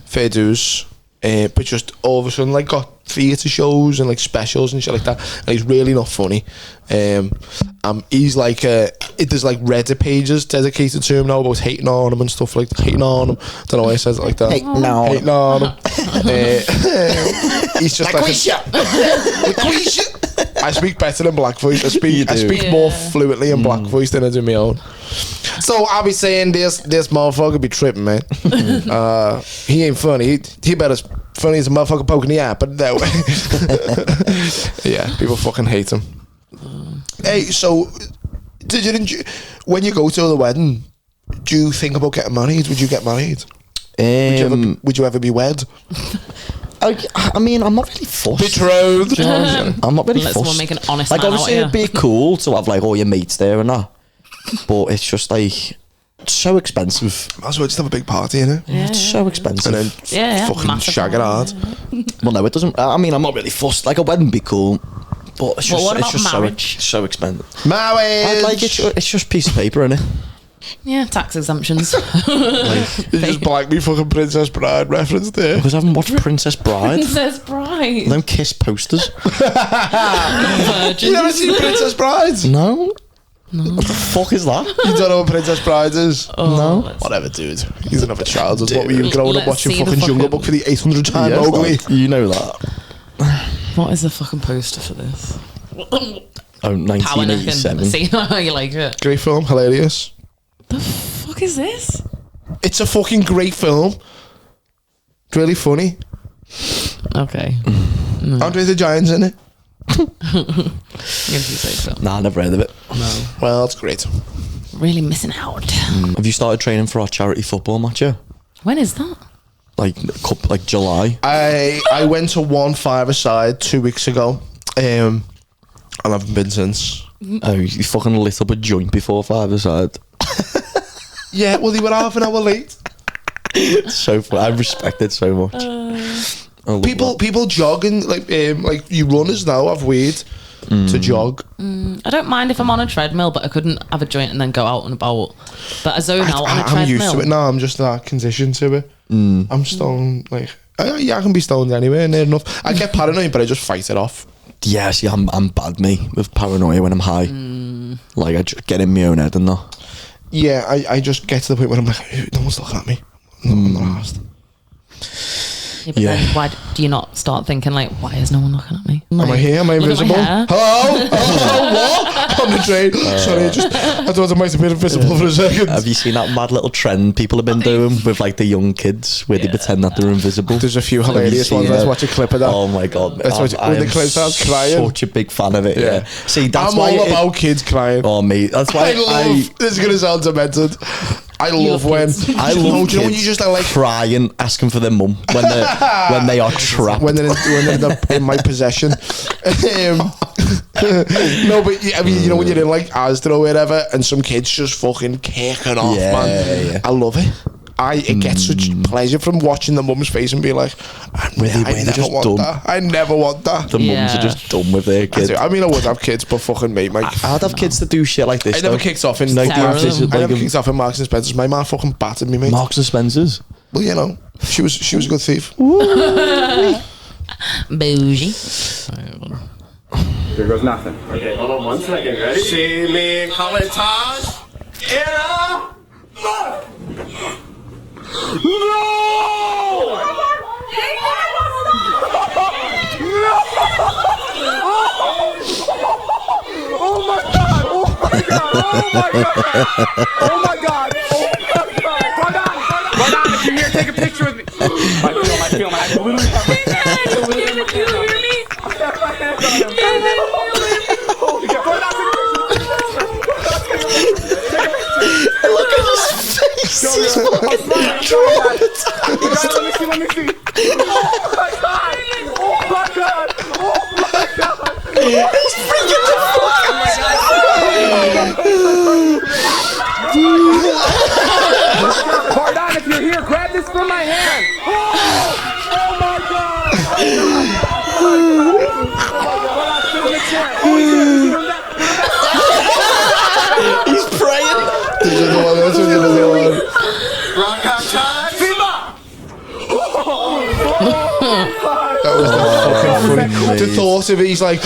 fair dues, but just all of a sudden like got theatre shows and like specials and shit like that, and he's really not funny. He's like there's like Reddit pages dedicated to him now about hating on him and stuff, like hating on him. Don't know why he says it like that. Hating on Hating on him. He's just like I speak better than black voice. I speak more fluently in black voice than I do my own. So I'll be saying this motherfucker be tripping, man. He ain't funny. He better as funny as a motherfucker poking the eye, but no. Yeah, people fucking hate him. Hey, so did you when you go to the wedding, do you think about getting married? Would you get married? Would you ever be wed? I mean, I'm not really fussed. Betrothed. I'm not really Let fussed. someone make an honest Like, man obviously, out of it'd be cool to have like all your mates there and that, but it's just like it's so expensive. Might as well just have a big party, innit? It's so expensive. And then Yeah, fucking massive shag it hard. Well, no, it doesn't. I mean, I'm not really fussed. Like, a wedding be cool, but it's Well, just, what it's about just marriage? so expensive. Marriage. I'd like it's just a piece of paper, innit? Yeah, tax exemptions. You just blanked me fucking Princess Bride reference there. Because I haven't watched Princess Bride. Princess Bride. Them kiss posters. You never seen Princess Bride? No. What the fuck is that? You don't know what Princess Bride is? No. Whatever, dude. You didn't have a childhood. What were you growing up Let's watching see the fucking Jungle fucking- Book for the 800th time, Yes, Oakley? like, you know that. What is the fucking poster for this? Oh, Power necking. 1987. See how you like it. Great film, hilarious. The fuck is this? It's a fucking great film. It's really funny. Okay. Andre the Giant's in it. If you say so. Nah, I never heard of it. Well, it's great. Really missing out. Have you started training for our charity football match yet? When is that? Like July? I went to one 5-a-side 2 weeks ago, and I haven't been since. Oh, you fucking lit up a joint before 5-a-side. Yeah, well, they were half an hour late. So fun. I respect it so much. I love that. People jogging like you runners now have weed to jog. I don't mind if I'm on a treadmill, but I couldn't have a joint and then go out and about. But I zone out on a treadmill. I'm used to it now. I'm just not conditioned to it. I'm stoned. Like I can be stoned anywhere near enough. I get paranoid, but I just fight it off. Yeah, see, I'm bad, me, with paranoia when I'm high. Like, I just get in my own head and that. Yeah, I just get to the point where I'm like, no one's looking at me. I'm not asked. Yeah, but then why do you not start thinking like, why is no one looking at me? Am I here? Am I look at my invisible? hair. Hello? Hello? What? On the train. Sorry, I thought I might have been invisible for a second. Have you seen that mad little trend people have been doing with like the young kids where they pretend that they're invisible? There's a few Have you hilarious seen ones. it? Let's watch a clip of that. Oh my god! Let's watch it. When the clip starts crying. Such a big fan of it. Yeah. See, that's I'm why all about kids crying. Oh mate, that's why I love. This is gonna sound demented. I love when kids. I love No, kids do you know when you just are like crying, asking for their mum when they are trapped. when they're in my possession. No, but I mean, you know when you're in like Asda or wherever, and some kids just fucking kicking off, man. Yeah. I love it. It gets such pleasure from watching the mum's face and be like, I never just want dumb. that. I never want that. The mums Yeah. are just done with their kids. I mean, I would have kids, but fucking mate, I'd have kids to do shit like this. I never though. kicked off in Like, Terrible. the invisible- I never like, kicked off in Marks and Spencer's. My man fucking battered me, mate. Marks and Spencers. Well, you know, she was a good thief. Bougie. Here goes nothing. Okay, hold on 1 second. Ready? See me coming times in a month. Oh my god! Oh my god! Oh my god! Oh my god! Hold on! If you're here, take a picture with me. I feel my hand. Literally have my hand. Holy god! Hold on, Look at his face. He's fucking traumatized. Let me see. Oh my god! Oh my god! Oh my god! He's freaking the fuck out. Pardon, if you're here, grab this from my hand. Oh my god! He's praying. Rock out time. Fever. That was fucking funny. The thought of it, he's like,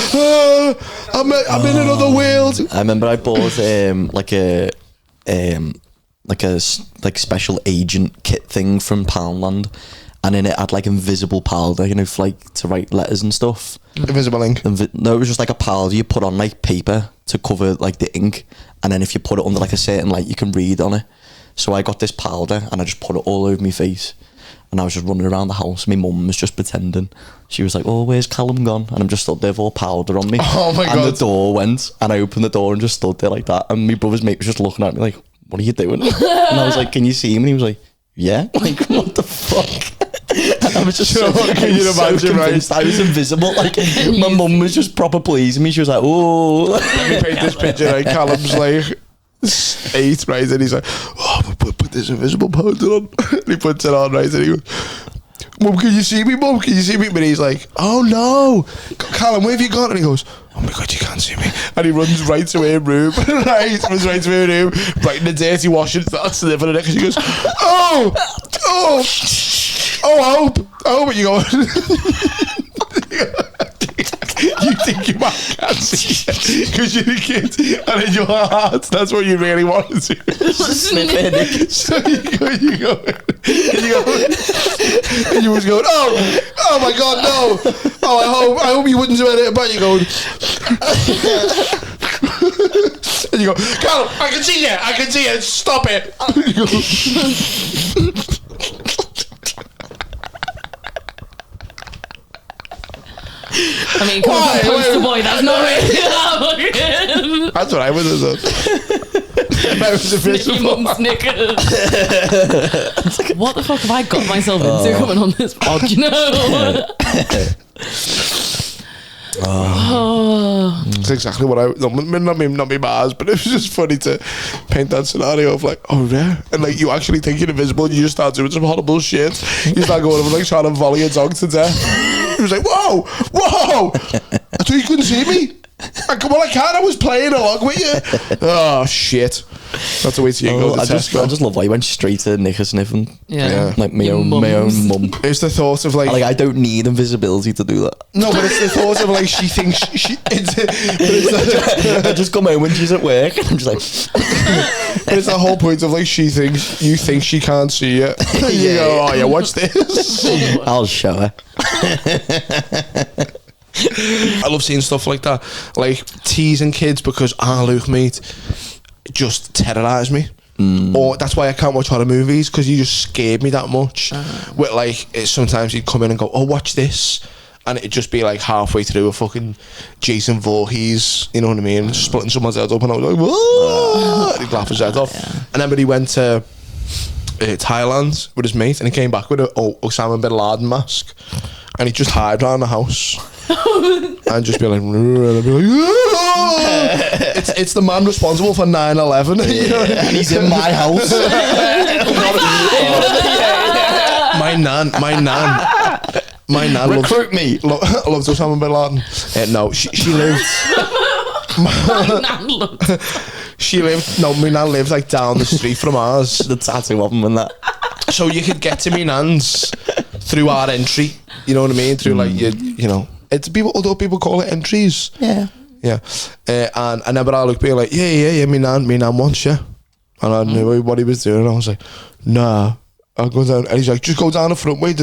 I'm in another world. I remember I bought like special agent kit thing from Poundland, and in it had like invisible powder, you know, for like to write letters and stuff. Invisible ink. No, it was just like a powder you put on like paper to cover like the ink, and then if you put it under like a certain light, you can read on it. So I got this powder and I just put it all over my face, and I was just running around the house. My mum was just pretending. She was like, "Oh, where's Callum gone?" And I'm just stood there with all powder on me. Oh my god! And the door went, and I opened the door and just stood there like that. And my brother's mate was just looking at me like, "What are you doing?" And I was like, "Can you see him?" And he was like, "Yeah." Like, what the fuck? And I was just so, can you imagine, right? I was invisible. Like, my mum was just proper pleasing me. She was like, "Oh." Let me paint this picture, right? Callum's like 8, right? And he's like, "Oh, put this invisible powder on." And he puts it on, right? And he goes, "Mum, can you see me, Mum? Can you see me?" But he's like, "Oh no, Callum, where have you gone?" And he goes, "Oh my god, you can't see me." And he runs right to her room, right? Runs right to her room, right in the dirty washing, starts sniffing it, and she goes, "Oh, I hope you go." You think you might can't see because you're a kid, and in your heart, that's what you really want to do. Sniffing. So you go, and you was going, oh my god, no! Oh, I hope you wouldn't do it. But you go, and you go, Callum, I can see you. Stop it. I mean, come on, poster boy, that's not really that. That's what I would have done. If I was invisible. Snickers. What the fuck have I got myself into coming on this pod, you know? That's exactly what not me bars, but it was just funny to paint that scenario of like, oh yeah, and like you actually think you're invisible and you just start doing some horrible shit. You start going over like trying to volley a dog to death. He was like, whoa, I thought you couldn't see me. I can't. I was playing along with you. Oh shit! That's the way to go. I just love why you went straight to knicker sniffing. Yeah. Like my Your own mum. It's the thought of like I don't need invisibility to do that. no, but it's the thought of like she thinks she. I just come home when she's at work and I'm just like. But it's the whole point of like you think she can't see you. You go, oh yeah, watch this. I'll show her. I love seeing stuff like that, like teasing kids because Luke, mate, just terrorise me. Or that's why I can't watch horror movies, because you just scared me that much. With like sometimes he'd come in and go, "Oh, watch this," and it'd just be like halfway through a fucking Jason Voorhees, you know what I mean, splitting someone's head up, and I was like, "Whoa!" And he'd laugh his head off. And then when he went to Thailand with his mate, and he came back with a Osama bin Laden mask, and he'd just hide around the house. And just be like, it's the man responsible for 9/11, you know? And he's in my house. My nan Recruit me. loves Osama bin Laden. No, she lived. My nan lives like down the street from ours. The tattoo of him and that. so you could get to me nans through our entry. You know what I mean? Through like you know, it's people. Although people call it entries. Yeah. Yeah. And I remember I looked being like, yeah. Me nan wants you. And I knew what he was doing. And I was like, nah, I'll go down. And he's like, just go down the front way.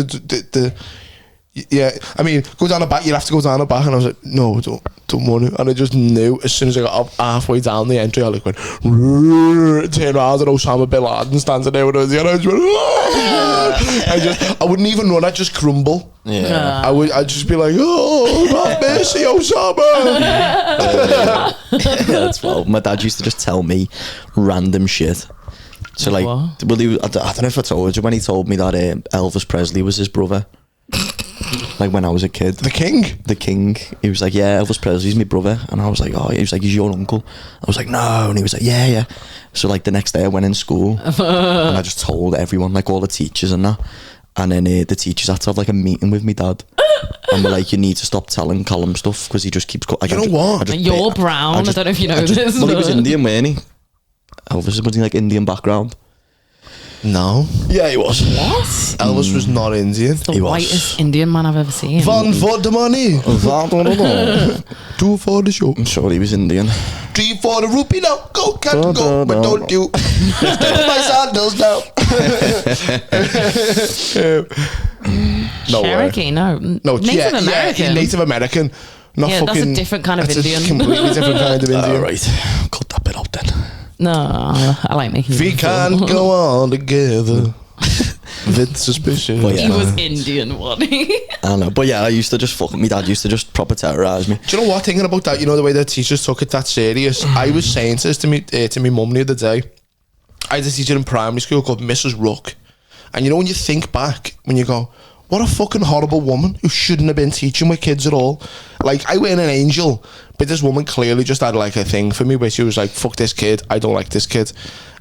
Yeah, I mean, go down the back. You'd have to go down the back. And I was like, no, don't want to. And I just knew as soon as I got up halfway down the entry, I like went, turn around and Osama Bin Laden standing there with us. And I just went, I wouldn't even run. I'd just crumble. Yeah. I'd just be like, oh, have mercy, Osama. That's well. My dad used to just tell me random shit. So like, What? well, I don't know if I told you when he told me that Elvis Presley was his brother. Like when I was a kid. The king? The king. He was like, yeah, Elvis Presley's my brother. And I was like, oh, he was like, he's your uncle. I was like, no. And he was like, yeah. So like the next day I went in school and I just told everyone, like all the teachers and that. And then the teachers had to have like a meeting with me dad. And we're like, you need to stop telling Callum stuff because he just keeps... You know what? You're brown. I don't know if you know this. Well, he was Indian, wasn't he? Elvis was like Indian background. No. Yeah, he was. What? Elvis was not Indian. The He was. whitest Indian man I've ever seen. One for the money. Two for the show. I'm sure he was Indian. 3 for the rupee now. Go, cat, go. But don't you. Lift up my sandals now. No way. Cherokee, no. Native American. Yeah, Native American. Not Yeah, that's a fucking, different kind of that's Indian. A completely different kind of Indian. Right. Cut that bit out then. No, I like making We it can't cool. go on together with suspicion. But He yeah. was Indian, wasn't he? I don't know. But yeah, I used to just my dad used to just proper terrorise me. Do you know what? Thinking about that, you know the way that teachers took it that serious. I was saying this to me mum the other day. I had a teacher in primary school called Mrs. Rook, and you know when you think back, when you go, what a fucking horrible woman who shouldn't have been teaching with kids at all. Like, I weren't an angel, but this woman clearly just had like a thing for me where she was like, fuck this kid, I don't like this kid.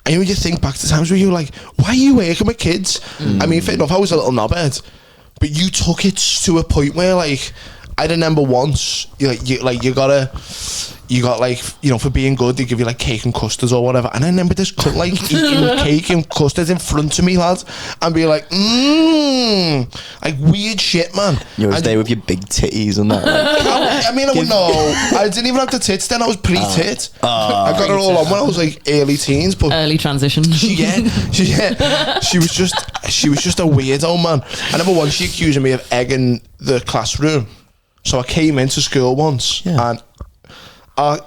And you know, you think back to times where you're like, why are you working with kids? I mean, fair enough, I was a little knobhead, but you took it to a point where like, I remember once, you got like, you know, for being good, they give you like cake and custards or whatever. And I remember this cunt like eating cake and custards in front of me, lads, and be like, like weird shit, man. You always there with your big titties and that. I mean, I wouldn't know. I didn't even have the tits then. I was pre-tit. I got it all on when I was like early teens, but Early transition. she was just a weirdo, man. I remember once she accusing me of egging the classroom. So I came into school once, and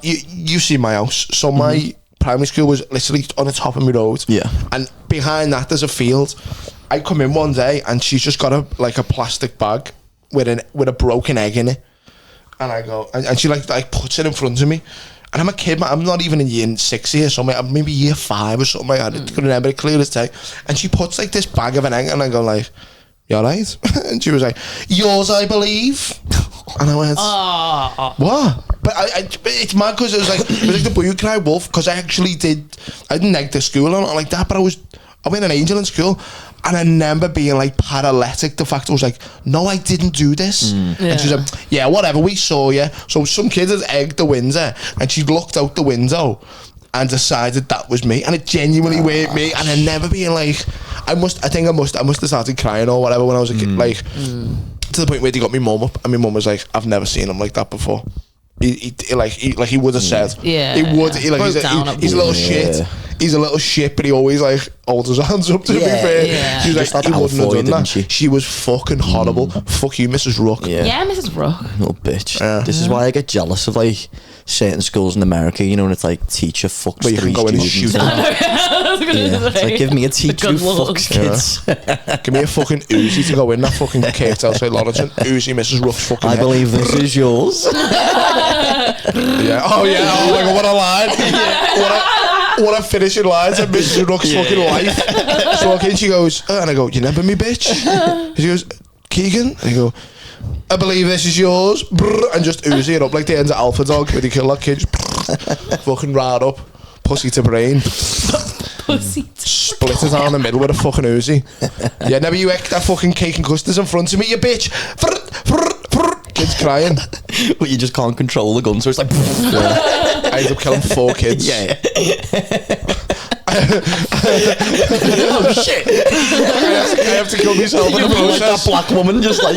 you see my house. So my primary school was literally on the top of my road. Yeah. And behind that there's a field. I come in one day and she's just got a plastic bag with a broken egg in it. And I go, and she like puts it in front of me. And I'm a kid, man. I'm not even in year 6 here, so I'm maybe year 5 or something like that. I couldn't remember it clear as day. And she puts like this bag of an egg, and I go like, you alright? And she was like, yours, I believe. And I went, what? But it's mad because it was like the boy who cried wolf, because I didn't egg the school or not like that, but I went an angel in school, and I remember being like paralytic. The fact I was like, no, I didn't do this. And she said, yeah, whatever, we saw you. So some kid had egged the window, and she looked out the window and decided that was me, and it genuinely weren't me. And I never being like, I must have started crying or whatever when I was a kid, like to the point where they got me mum up, and my mum was like, I've never seen him like that before. He would have said, he would. He's a little shit. He's a little shit, but he always like holds his hands up. To be fair, she was like, he wouldn't have done that. She was fucking horrible. Fuck you, Mrs. Rook. Yeah, Mrs. Rook. Little bitch. This is why I get jealous of like certain schools in America. You know, when it's like teacher fucks But you can 3 go in and students. shoot them. It's like, give me a teacher who fucks kids. Give me a fucking Uzi to go in that fucking Kate outside Lawrence. Uzi, Mrs. Rook's fucking I head. believe this is yours. Yeah. Oh yeah. Oh my god, what a line. What a finishing line to Mrs. Rook's fucking life. So okay, she goes, and I go, you never me, bitch. She goes, Keegan, and I go, I believe this is yours. Brr, and just Uzi it up like the ends of Alpha Dog where they kill that kid. Fucking right up, pussy to brain. Split it down the middle with a fucking Uzi. Yeah, never you egged that fucking cake and custards in front of me, you bitch. Kids crying. But you just can't control the gun, so it's like... I ended up killing 4 kids. Yeah. Oh shit! I have to kill myself in the Like that process. black woman, just like.